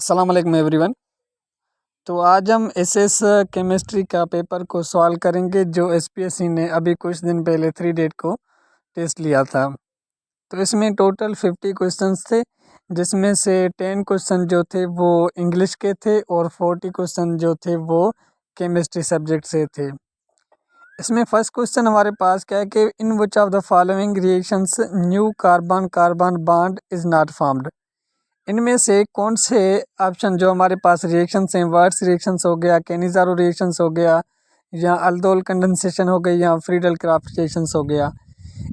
अस्सलाम वालेकुम एवरीवन। तो आज हम एसएस केमिस्ट्री का पेपर को सॉल्व करेंगे जो एसपीएससी ने अभी कुछ दिन पहले 3 डेट को टेस्ट लिया था। तो इसमें टोटल 50 क्वेश्चंस थे, जिसमें से 10 क्वेश्चन जो थे वो इंग्लिश के थे और 40 क्वेश्चन जो थे वो केमिस्ट्री सब्जेक्ट से थे। इसमें फर्स्ट क्वेश्चन हमारे पास क्या है कि in which of the following reactions new carbon carbon bond is not formed. इनमें से कौन से ऑप्शन जो हमारे पास रिएक्शंस हैं, वर्ड्स रिएक्शंस हो गया, केनिज़ारो रिएक्शंस हो गया, या अल्दोल कंडेंसेशन हो गई, या फ्रीडल क्राफ्ट रिएक्शंस हो गया,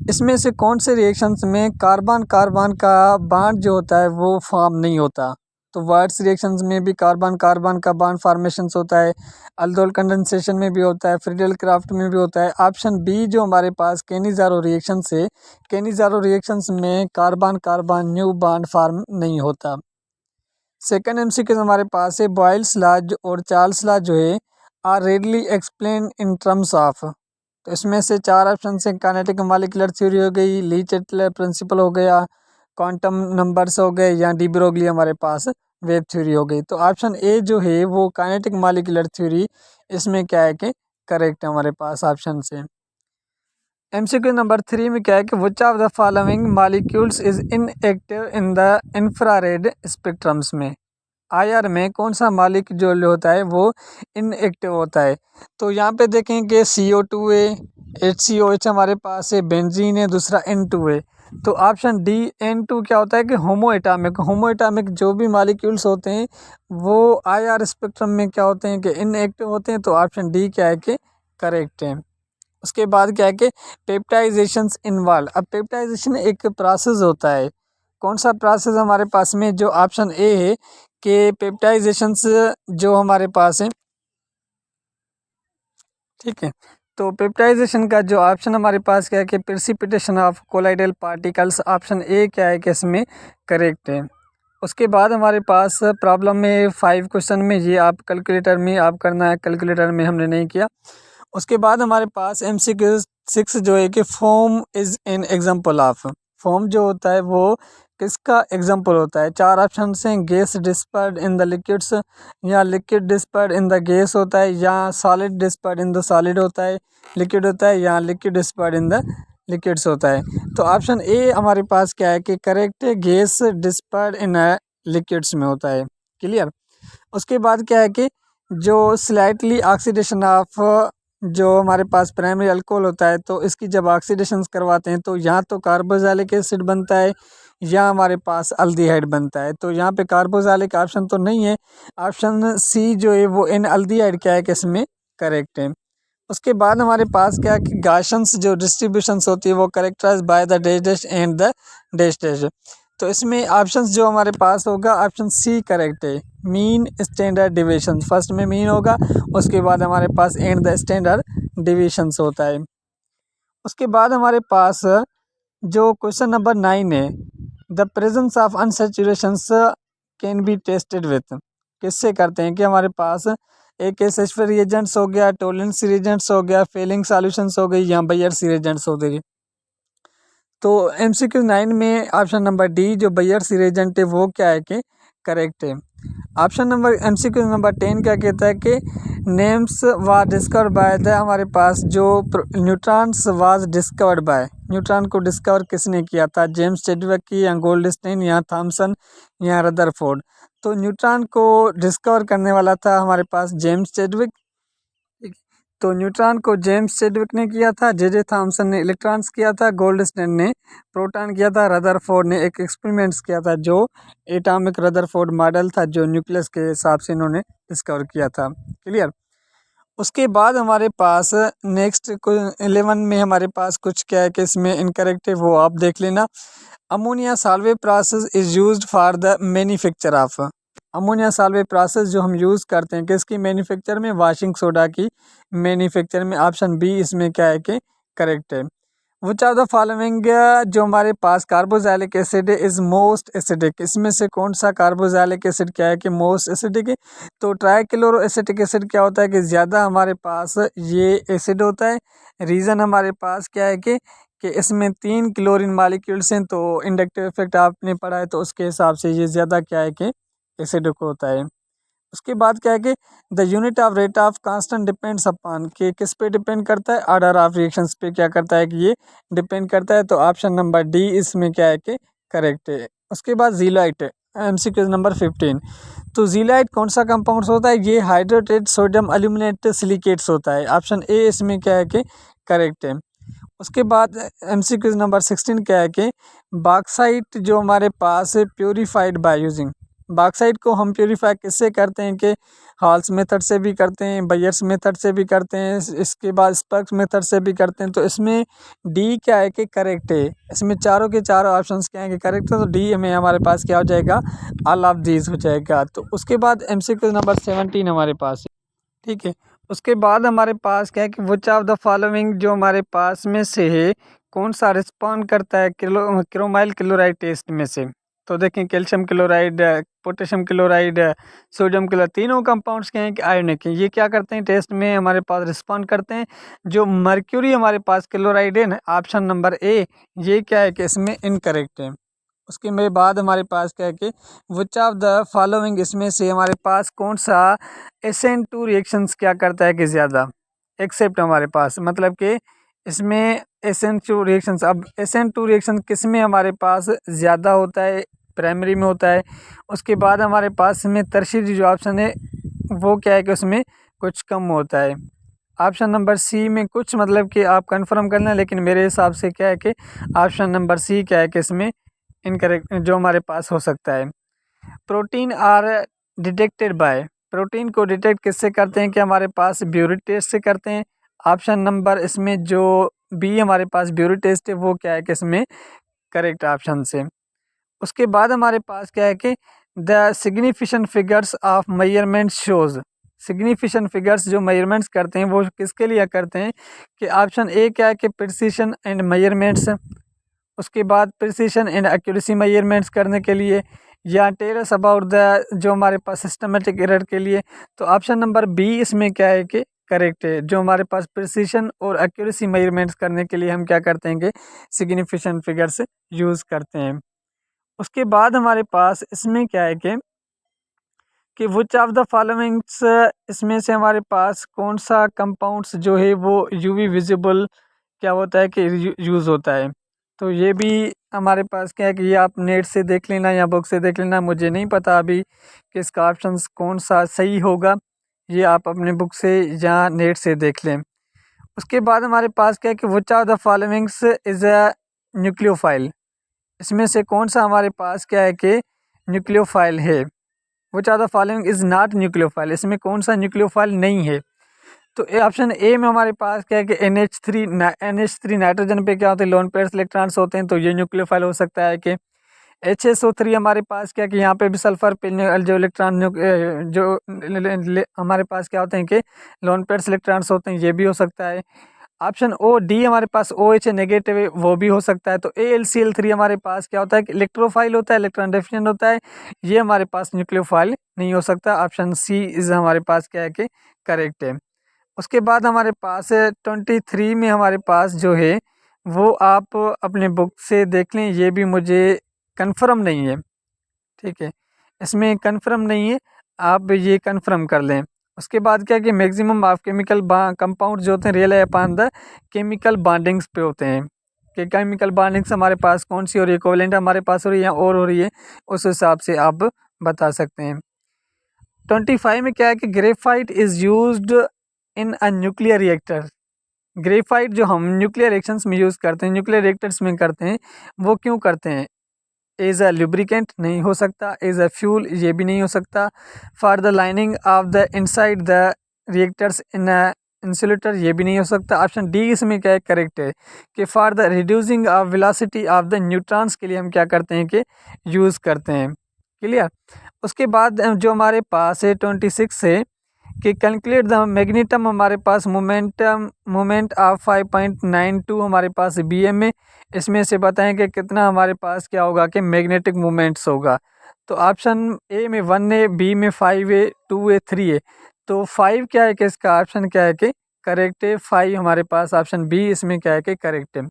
इसमें से कौन से रिएक्शंस में कार्बन कार्बन का बॉन्ड जो होता है वो फॉर्म नहीं होता। तो वर्ड्स रिएक्शंस में भी कार्बन कार्बन का बॉन्ड फॉर्मेशंस होता है, अल्दोल कंडेंसेशन में भी होता है, फ्रीडल क्राफ्ट में भी होता है। ऑप्शन बी जो हमारे पास केनिज़ारो रिएक्शन से, केनिज़ारो रिएक्शंस में carbon carbon new bond form नहीं होता। सेकंड एमसीक्यू हमारे पास है बॉयल्स लॉ और चार्ल्स लॉ जो है are readily explain in terms of. तो इसमें से 4 ऑप्शन से काइनेटिक मॉलिक्यूलर थ्योरी हो गई, ली चैटलर प्रिंसिपल हो गया, क्वांटम नंबर्स हो गए, या डी ब्रोगली हमारे पास वेव थ्योरी हो गई। तो ऑप्शन ए जो है वो काइनेटिक मॉलिक्यूलर थ्योरी इसमें क्या है कि करेक्ट है हमारे पास ऑप्शन से। एमसीक्यू नंबर 3 में क्या है कि which of the following molecules is inactive in the infrared spectrums में। आईआर में कौन सा मॉलिक्यूल होता है वो इनएक्टिव होता है। तो यहाँ पे देखेंगे CO2 है, HCOH हमारे पास है, बेंजीन है, दूसरा N2 है। तो ऑप्शन डी N2 क्या होता है कि होमोएटॉमिक जो भी मॉलिक्यूल्स होते हैं वो आईआर स्पेक्ट्रम में क्या होते हैं कि इनएक्टिव होते हैं। तो ऑप्शन डी क्या है कि करेक्ट है। उसके बाद क्या है कि पेप्टाइजेशंस इन्वॉल्व। अब पेप्टाइजेशन एक प्रोसेस होता है, कौन सा प्रोसेस हमारे पास में, जो ऑप्शन ए है कि पेप्टाइजेशंस जो हमारे पास है, ठीक है। तो पेप्टाइजेशन का जो ऑप्शन हमारे पास क्या है कि precipitation of colloidal particles, option A क्या है कि इसमें करेक्ट है। उसके बाद हमारे पास प्रॉब्लम में 5 क्वेश्चन में ये आप कैलकुलेटर में आप करना है, कैलकुलेटर में हमने नहीं किया। उसके बाद हमारे पास MCQ 6 जो है कि form is an example of. Form जो होता है वो किसका एग्जांपल होता है। 4 ऑप्शन हैं, gas dispersed in the liquids, या liquid dispersed in the gas होता है, या solid dispersed in the solid होता है, लिक्विड होता है, या liquid dispersed in the liquids होता है। तो ऑप्शन ए हमारे पास क्या है कि करेक्ट है, गैस डिस्पर्ड इन लिक्विड्स में होता है। क्लियर। उसके बाद क्या है कि जो स्लाइटली ऑक्सीडेशन ऑफ जो हमारे पास प्राइमरी अल्कोहल होता है, तो इसकी जब ऑक्सीडेशन करवाते हैं तो यहाँ तो कार्बोक्सिलिक एसिड बनता है या हमारे पास अल्डिहाइड बनता है। तो यहाँ पे कार्बोक्सिलिक ऑप्शन तो नहीं है, ऑप्शन सी जो है वो इन अल्डिहाइड क्या है कि इसमें करेक्ट है। उसके बाद हमारे पास क्या है कि गाशंस जो डिस्ट्रीब्यूशंस होती है वो characterize by the dash dash and the dash dash. तो इसमें ऑप्शंस जो हमारे पास होगा ऑप्शन सी करेक्ट है, मीन स्टैंडर्ड डिविएशन। फर्स्ट में मीन होगा, उसके बाद हमारे पास एंड द स्टैंडर्ड डिविएशंस होता है। उसके बाद हमारे पास जो क्वेश्चन नंबर 9 है, the presence of unsaturations can be tested with. किससे करते हैं कि हमारे पास एक एस रिएजेंट्स हो गया, टोलेंस रिएजेंट्स हो गया, फेलिंग सॉल्यूशंस हो गई, या बायर्स रिएजेंट्स हो गई। तो MCQ 9 में ऑप्शन नंबर डी जो बायर्स रिएजेंट है वो क्या है कि करेक्ट है। ऑप्शन नंबर MCQ नंबर 10 क्या कहता है कि names was discovered by the, हमारे पास जो neutrons was discovered by, neutron को डिस्कवर किसने किया था, जेम्स चैडविक की, या गोल्डस्टाइन, या थॉमसन, या रदरफोर्ड। तो न्यूट्रॉन को डिस्कवर करने वाला था हमारे पास जेम्स चैडविक। तो न्यूट्रॉन को जेम्स चैडविक ने किया था, जे थॉमसन ने इलेक्ट्रॉन्स किया था, गोल्डस्टाइन ने प्रोटॉन किया था, रदरफोर्ड ने एक एक्सपेरिमेंट्स किया था जो एटॉमिक रदरफोर्ड मॉडल था जो न्यूक्लियस के हिसाब से इन्होंने डिस्कवर किया था। क्लियर। उसके बाद हमारे पास नेक्स्ट 11 में हमारे पास कुछ क्या है कि इसमें इनकरेक्ट है, वो आप देख लेना। Ammonia Solvay process is used for the manufacture of. Ammonia Solvay process जो हम यूज़ करते हैं किसकी मैन्युफैक्चर में, वॉशिंग सोडा की मैन्युफैक्चर में। ऑप्शन बी इसमें क्या है कि करेक्ट है। विच आर द फॉलोइंग जो हमारे पास carboxylic acid is most acidic, इसमें से कौन सा कार्बोक्सिलिक एसिड क्या है कि मोस्ट एसिडिक है। तो ट्राइक्लोरो एसिटिक एसिड क्या होता है कि ज़्यादा हमारे पास ये एसिड होता है। रीज़न हमारे पास क्या है कि इसमें 3 क्लोरीन मॉलिक्यूल्स हैं, तो इंडक्टिव इफेक्ट आपने पढ़ा है तो उसके हिसाब से ये ज़्यादा क्या है कि एसिडिक होता है। उसके बाद क्या है कि the unit of rate of constant depends upon, कि किस पे डिपेंड करता है, ऑर्डर ऑफ रिएक्शंस पे क्या करता है कि ये डिपेंड करता है। तो ऑप्शन नंबर डी इसमें क्या है कि करेक्ट है। उसके बाद जीलाइट, एमसीक्यू नंबर 15। तो जीलाइट कौन सा कंपाउंड्स होता है, ये हाइड्रेटेड सोडियम एल्यूमिनेट सिलिकेट्स होता है। ऑप्शन ए इसमें क्या है कि करेक्ट है। उसके बाद एमसीक्यू नंबर 16 क्या है कि बॉक्साइट जो हमारे पास प्योरीफाइड बाय यूजिंग, बॉक्साइट को हम प्योरीफाई किससे करते हैं कि हॉल्स मेथड से भी करते हैं, बायर्स मेथड से भी करते हैं, इसके बाद स्पर्क्स मेथड से भी करते हैं। तो इसमें डी क्या है कि करेक्ट है। इसमें चारों के चारों ऑप्शंस क्या है कि करेक्ट है। तो डी में हमारे पास क्या हो जाएगा, ऑल ऑफ दीज हो जाएगा। तो उसके बाद एमसीक्यू नंबर 17 हमारे पास है, ठीक है। उसके बाद हमारे पास क्या है कि विच ऑफ द फॉलोइंग जो हमारे पास में से है, कौन सा रिस्पॉन्ड करता है क्रोमाइल क्लोराइड टेस्ट में से। तो देखें calcium chloride, potassium chloride, sodium chloride, तीनों कंपाउंड्स क्या हैं कि आयोनिक हैं। ये क्या करते हैं टेस्ट में हमारे पास रिस्पॉन्ड करते हैं। जो मर्क्यूरी हमारे पास क्लोराइड है ना, ऑप्शन नंबर ए, ये क्या है कि इसमें इनकरेक्ट है। उसके में बाद हमारे पास क्या है कि विच ऑफ द फॉलोइंग, इसमें से हमारे पास कौन सा SN2 रिएक्शंस क्या करता है कि ज़्यादा एक्सेप्ट हमारे पास, मतलब कि इसमें SN2 रिएक्शंस, अब SN2 रिएक्शन किस में हमारे पास ज़्यादा होता है, प्राइमरी में होता है। उसके बाद हमारे पास में टर्शियरी जो ऑप्शन है वो क्या है कि उसमें कुछ कम होता है। ऑप्शन नंबर सी में कुछ, मतलब कि आप कंफर्म करना, लेकिन मेरे हिसाब से क्या है कि ऑप्शन नंबर सी क्या है कि इसमें इनकरेक्ट जो हमारे पास हो सकता है। Protein are detected by, protein को डिटेक्ट किससे करते हैं कि हमारे पास ब्यूरिट टेस्ट से करते हैं। ऑप्शन नंबर इसमें जो बी हमारे पास ब्यूरिट टेस्ट है वो क्या है कि इसमें करेक्ट ऑप्शन से। उसके बाद हमारे पास क्या है कि the significant figures of measurement shows, significant figures जो मेजरमेंट्स करते हैं वो किसके लिए करते हैं कि ऑप्शन ए क्या है कि प्रिसीशन एंड मेजरमेंट्स, उसके बाद प्रिसीशन एंड एक्यूरेसी मेजरमेंट्स करने के लिए, या टेल अस अबाउट द जो हमारे पास सिस्टमेटिक एरर के लिए। तो ऑप्शन नंबर बी इसमें क्या है कि करेक्ट है। जो हमारे पास प्रिसीशन और एक्यूरेसी मेजरमेंट्स करने के लिए हम क्या करते हैं कि सिग्निफिकेंट फिगर्स यूज़ करते हैं। उसके बाद हमारे पास इसमें क्या है कि विच ऑफ द फॉलोइंग्स, इसमें से हमारे पास कौन सा कंपाउंड्स जो है वो यूवी विजिबल क्या होता है कि यूज़ होता है। तो ये भी हमारे पास क्या है कि ये आप नेट से देख लेना या बुक से देख लेना, मुझे नहीं पता अभी कि इसका ऑप्शन कौन सा सही होगा, ये आप अपने बुक से या नेट से देख लें। उसके बाद हमारे पास क्या है कि which of the followings is a nucleophile, इसमें से कौन सा हमारे पास क्या है कि न्यूक्लियोफाइल है। Which are the following is not nucleophile, इसमें कौन सा न्यूक्लियोफाइल नहीं है। तो ऑप्शन ए में हमारे पास क्या है कि NH3 नाइट्रोजन पे क्या होते हैं, लोन पेयर्स इलेक्ट्रॉन्स होते हैं, तो ये न्यूक्लियोफाइल हो सकता है कि HSO3 हमारे पास क्या है कि यहाँ पे भी सल्फर पे जो इलेक्ट्रॉन जो हमारे पास क्या होते हैं कि लोन पेयर्स इलेक्ट्रॉन्स होते हैं, ये भी हो सकता है। ऑप्शन ओ डी हमारे पास OH नेगेटिव है, वो भी हो सकता है। तो AlCl3 हमारे पास क्या होता है कि इलेक्ट्रोफाइल होता है, इलेक्ट्रॉन डेफिशिएंट होता है, ये हमारे पास न्यूक्लियोफाइल नहीं हो सकता। ऑप्शन सी इज हमारे पास क्या है कि करेक्ट है। उसके बाद हमारे पास 23 में हमारे पास जो है वो आप अपने बुक से देख लें, ये भी मुझे कंफर्म नहीं है, ठीक है, इसमें कंफर्म नहीं है, आप ये कंफर्म कर लें। उसके बाद क्या है कि मैक्सिमम ऑफ केमिकल कंपाउंड जो होते हैं real upon the chemical bondings पे होते हैं, कि केमिकल बॉन्डिंग्स हमारे पास कौन सी हो रही है, कोवेलेंट हमारे पास हो रही है या और हो रही है, उस हिसाब से आप बता सकते हैं। 25 में क्या है कि graphite is used in a nuclear reactor, graphite जो हम न्यूक्लियर रिएक्शंस में यूज़ करते हैं, न्यूक्लियर रिएक्टर्स में करते हैं, वो क्यों करते हैं। एज अ लुब्रिकेंट नहीं हो सकता, एज अ फ्यूल ये भी नहीं हो सकता, for the lining of the inside the reactors in insulator ये भी नहीं हो सकता। ऑप्शन डी इसमें क्या है करेक्ट है कि for the reducing of velocity of the neutrons के लिए हम क्या करते हैं कि यूज़ करते हैं। क्लियर। उसके बाद जो हमारे पास है 26 है कि कैलकुलेट द मैग्नेटम, हमारे पास मोमेंट ऑफ 5.92 हमारे पास BM में, इसमें से बताएं कि कितना हमारे पास क्या होगा कि मैग्नेटिक मोमेंट्स होगा। तो ऑप्शन ए में 1 है, बी में 5 है, 2 है, 3 है। तो 5 क्या है कि इसका ऑप्शन क्या है कि करेक्ट है, 5 हमारे पास ऑप्शन बी इसमें क्या है कि करेक्ट है।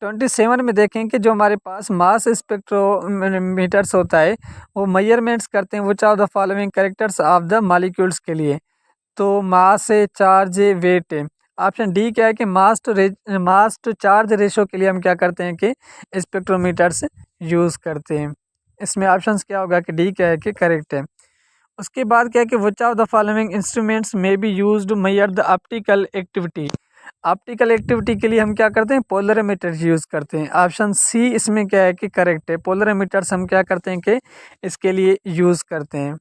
27 में देखें कि जो हमारे पास मास स्पेक्ट्रोमीटर्स होता है वो मेजरमेंट्स करते हैं which are the following characters of the molecules के लिए। तो मास है, चार्ज है, वेट है। ऑप्शन डी क्या है कि मास टू चार्ज रेशो के लिए हम क्या करते हैं कि स्पेक्ट्रोमीटर्स यूज़ करते हैं। इसमें ऑप्शंस क्या होगा कि डी क्या है कि करेक्ट है। उसके बाद क्या है कि which of the following instruments may be use to measure the optical activity. Optical activity के लिए हम क्या करते हैं पोलरोमीटर यूज़ करते हैं। ऑप्शन सी इसमें क्या है कि करेक्ट है, पोलरोमीटर्स हम क्या करते हैं कि इसके लिए यूज़ करते हैं।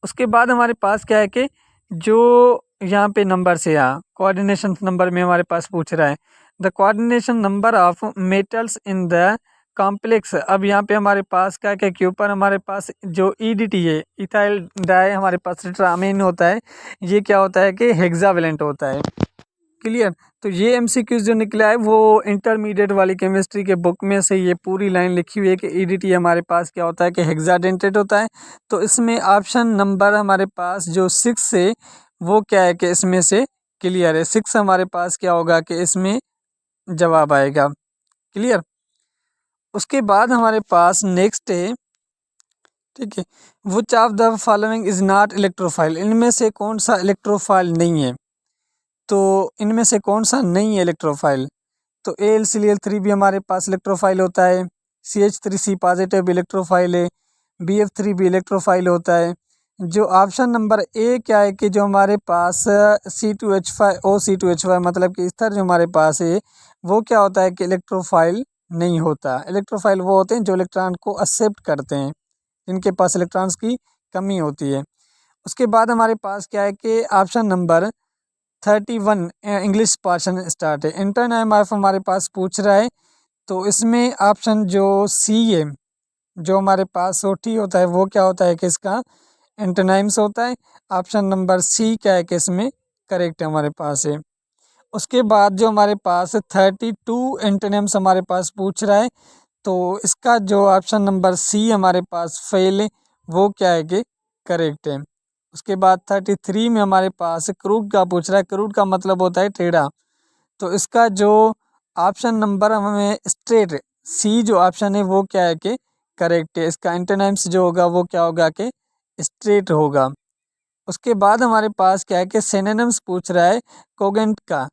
उसके बाद हमारे पास क्या है कि जो यहाँ पे नंबर से यहाँ कोऑर्डिनेशन नंबर में हमारे पास पूछ रहा है the coordination number of metals in the complex. अब यहाँ पे हमारे पास क्या क्या के ऊपर हमारे पास जो ईडीटी है इथाइल डाई हमारे पास टेट्रामीन होता है, ये क्या होता है कि हेक्सावेलेंट होता है। क्लियर। तो ये एमसीक्यूज जो निकला है वो इंटरमीडिएट वाली केमिस्ट्री के बुक में से ये पूरी लाइन लिखी हुई है कि ईडीटी हमारे पास क्या होता है कि हेक्साडेंटेट होता है। तो इसमें ऑप्शन नंबर हमारे पास जो 6 है वो क्या है कि इसमें से क्लियर है। 6 हमारे पास क्या होगा कि इसमें जवाब आएगा। क्लियर। उसके बाद हमारे पास नेक्स्ट है, ठीक है, which of the following is not electrophile. इनमें से कौन सा इलेक्ट्रोफाइल नहीं है। तो इनमें से कौन सा नहीं है इलेक्ट्रोफाइल। तो AlCl3 भी हमारे पास इलेक्ट्रोफाइल होता है, CH3C पॉजिटिव भी इलेक्ट्रोफाइल है, BF3 भी इलेक्ट्रोफाइल होता है। जो ऑप्शन नंबर ए क्या है कि जो हमारे पास C2H5 OC2H5 मतलब कि ईथर जो हमारे पास है वो क्या होता है कि इलेक्ट्रोफाइल नहीं होता। इलेक्ट्रोफाइल वो होते हैं जो इलेक्ट्रॉन को एक्सेप्ट करते हैं, जिनके पास इलेक्ट्रॉन्स की कमी होती है। उसके बाद हमारे पास क्या है कि option number 31 English portion start है। इंटरनेम हमारे पास पूछ रहा है तो इसमें ऑप्शन जो सी है जो हमारे पास सोटी होता है वो क्या होता है कि इसका एंटोनाइम्स होता है। ऑप्शन नंबर सी क्या है कि इसमें करेक्ट हमारे पास है। उसके बाद जो हमारे पास 32 एंटोनिम्स हमारे पास पूछ रहा है तो इसका जो ऑप्शन नंबर सी हमारे पास फेल है वो क्या है कि करेक्ट है। उसके बाद 33 में हमारे पास क्रूड का पूछ रहा है। क्रूड का मतलब होता है टेढ़ा। तो इसका जो ऑप्शन नंबर हमें स्ट्रेट सी जो ऑप्शन है वो क्या है कि करेक्ट है। इसका एंटोनिम्स जो होगा वो क्या होगा कि स्ट्रेट होगा। उसके बाद हमारे पास क्या है कि सिनोनिम्स पूछ रहा है कोगेंट का।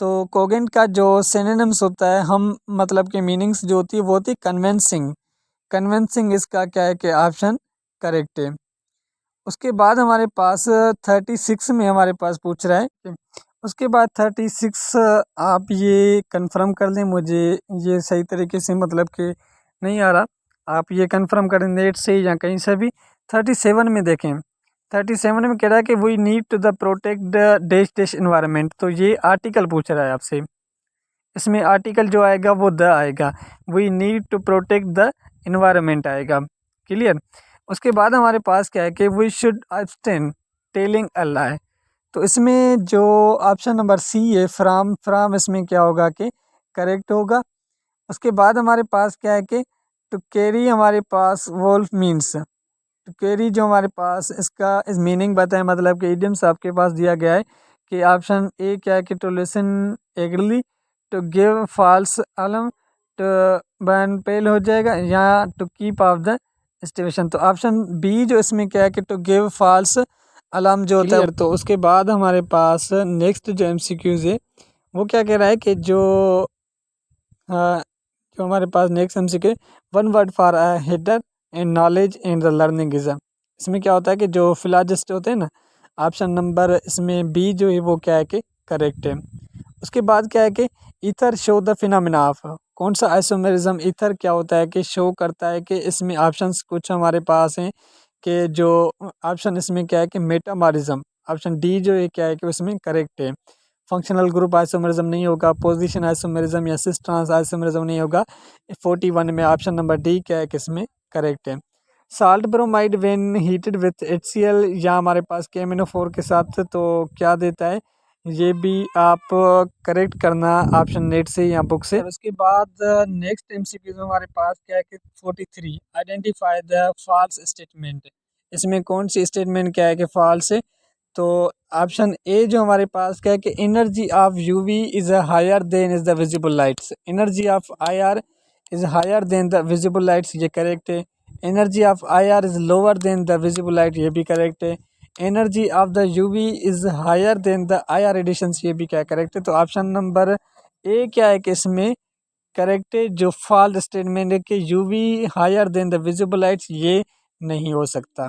तो कोगेंट का जो सिनोनिम्स होता है हम मतलब कि मीनिंग्स जो होती है वो होती है कन्विंसिंग। कन्विंसिंग इसका क्या है कि ऑप्शन करेक्ट है। उसके बाद हमारे पास 36 में हमारे पास पूछ रहा है। उसके बाद 36 आप ये कंफर्म कर लें, मुझे ये सही तरीके से मतलब कि नहीं आ रहा, आप ये कंफर्म करें नेट से या कहीं से भी। 37 में देखें, 37 में कह रहा है कि we need to the protect the dash dash environment. तो ये आर्टिकल पूछ रहा है आपसे, इसमें आर्टिकल जो आएगा वो द आएगा, we need to protect the environment आएगा। क्लियर। उसके बाद हमारे पास क्या है कि we should abstain telling a lie. तो इसमें जो ऑप्शन नंबर सी है फ्राम, फ्राम इसमें क्या होगा कि करेक्ट होगा। उसके बाद हमारे पास क्या है कि टू कैरी हमारे पास वोल्फ मीन्स, टू कैरी जो हमारे पास इसका इस मीनिंग बताएं मतलब कि इडियम्स आपके पास दिया गया है कि ऑप्शन ए क्या है कि to listen eagerly, to give false alarm, to burn pale हो जाएगा, या to keep off the station. तो ऑप्शन बी जो इसमें क्या है कि टू गिव फॉल्स अलार्म जो होता है। तो उसके बाद हमारे पास नेक्स्ट जो एमसीक्यूज है वो क्या कह रहा है कि जो जो हमारे पास next MCQ one word for header and knowledge and the learning is. इसमें क्या होता है कि जो फिलॉजिस्ट होते हैं ना, ऑप्शन नंबर इसमें बी जो है वो क्या है कि करेक्ट है। उसके बाद क्या है कि ether show the phenomena of, कौन सा आइसोमेरिज्म ईथर क्या होता है कि शो करता है कि इसमें ऑप्शंस कुछ हमारे पास हैं कि जो ऑप्शन इसमें क्या है कि मेटामॉरिज्म, ऑप्शन डी जो है क्या है कि उसमें करेक्ट है। फंक्शनल ग्रुप आइसोमेरिज्म नहीं होगा, पोजीशन आइसोमेरिज्म या सिस ट्रांस आइसोमेरिज्म नहीं होगा। 41 में ऑप्शन नंबर डी क्या है कि इसमें करेक्ट है। Salt bromide when heated with HCl या हमारे पास KMnO4 के साथ तो क्या देता है, ये भी आप करेक्ट करना ऑप्शन नेट से या बुक से। उसके बाद नेक्स्ट एमसीक्यू में हमारे पास क्या है कि 43 आइडेंटिफाई द फॉल्स स्टेटमेंट। इसमें कौन सी स्टेटमेंट क्या है कि फॉल्स है। तो ऑप्शन ए जो हमारे पास क्या है कि energy of UV is higher than is the visible lights, energy of IR is higher than the visible lights, ये करेक्ट है। Energy of IR is lower than the visible light, ये भी करेक्ट है। Energy of the UV is higher than the IR radiations, ये भी क्या correct है। तो ऑप्शन नंबर ए क्या है कि इसमें करेक्ट है। जो फॉल्स स्टेटमेंट है कि UV higher than the visible lights, ये नहीं हो सकता।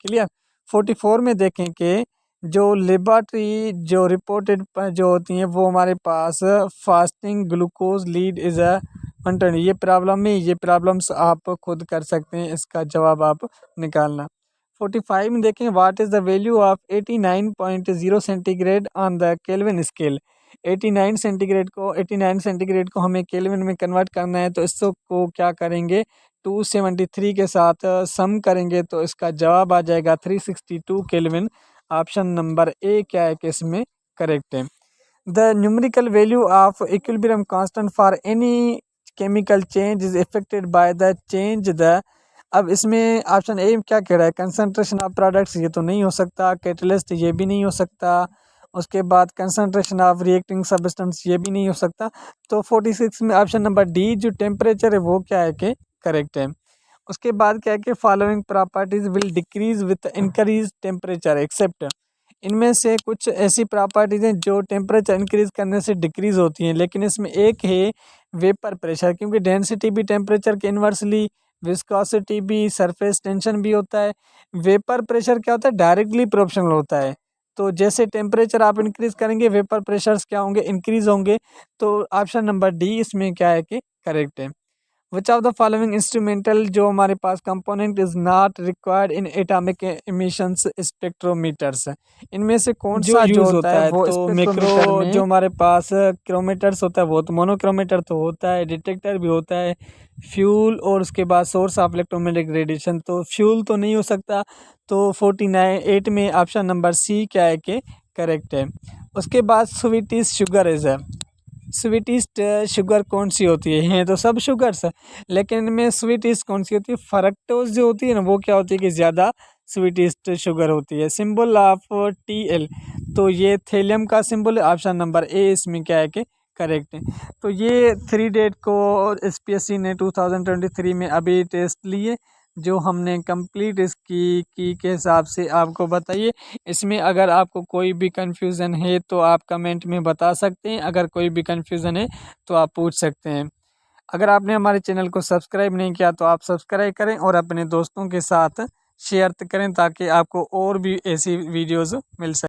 क्लियर। 44 में देखें कि जो लेबोरेटरी जो रिपोर्टेड जो होती हैं वो हमारे पास fasting glucose lead is a content, ये प्रॉब्लम है, ये प्रॉब्लम्स आप खुद कर सकते हैं, इसका जवाब आप निकालना। 45 में देखें what is the value of 89.0 centigrade on the kelvin scale. 89 centigrade को हमें केल्विन में कन्वर्ट करना है, तो इसको क्या करेंगे 273 के साथ सम करेंगे, तो इसका जवाब आ जाएगा 362 केल्विन। ऑप्शन नंबर ए क्या है कि इसमें करेक्ट है। The numerical value of equilibrium constant for any chemical change is affected by the change the, अब इसमें ऑप्शन ए क्या कह रहा है, कंसंट्रेशन ऑफ प्रोडक्ट्स, ये तो नहीं हो सकता। कैटलिस्ट, ये भी नहीं हो सकता। उसके बाद कंसंट्रेशन ऑफ रिएक्टिंग सब्सटेंस, ये भी नहीं हो सकता। तो 46 में ऑप्शन नंबर डी जो टेम्परेचर है वो क्या है कि करेक्ट है। उसके बाद क्या है कि following properties will decrease with increase temperature except, इनमें से कुछ ऐसी प्रॉपर्टीज हैं जो टेम्परेचर इंक्रीज करने से डिक्रीज होती हैं, लेकिन इसमें एक है वेपर प्रेशर, क्योंकि डेंसिटी भी टेम्परेचर के इन्वर्सली, विस्कोसिटी भी, सरफेस टेंशन भी होता है। वेपर प्रेशर क्या होता है, डायरेक्टली प्रोपोर्शनल होता है। तो जैसे टेम्परेचर आप इंक्रीज करेंगे वेपर प्रेशर्स क्या होंगे, इंक्रीज होंगे। तो ऑप्शन नंबर डी इसमें क्या है कि करेक्ट है। Which of the following instrumental जो हमारे पास component is not required in atomic emissions spectrometers, इनमें से कौन सा यूज होता है वो तो स्पेक्ट्रोमीटर में, जो हमारे पास क्रोमीटर्स होता है वो तो मोनोक्रोमीटर तो होता है, डिटेक्टर भी होता है, फ्यूल और उसके बाद सोर्स ऑफ इलेक्ट्रोमैग्नेटिक रेडिएशन, तो फ्यूल तो नहीं हो सकता। तो 49 में ऑप्शन नंबर सी क्या है कि करेक्ट है। उसके बाद स्वीटिश शुगर इज है, स्वीटिस्ट शुगर कौन सी होती है, हैं तो सब शुगर्स है, लेकिन इनमें स्वीटिस्ट कौन सी होती है, फ्रक्टोज जो होती है ना वो क्या होती है कि ज़्यादा स्वीटिस्ट शुगर होती है। सिंबल ऑफ TL, तो ये थेलियम का सिंबल है। ऑप्शन नंबर ए इसमें क्या है कि करेक्ट है। तो ये 3 डेट को SPSC ने 2023 में अभी टेस्ट लिए, जो हमने कंप्लीट इसकी की के हिसाब से आपको बताइए। इसमें अगर आपको कोई भी कन्फ्यूज़न है तो आप कमेंट में बता सकते हैं, अगर कोई भी कन्फ्यूज़न है तो आप पूछ सकते हैं। अगर आपने हमारे चैनल को सब्सक्राइब नहीं किया तो आप सब्सक्राइब करें और अपने दोस्तों के साथ शेयर करें, ताकि आपको और भी ऐसी वीडियोज़ मिल सके।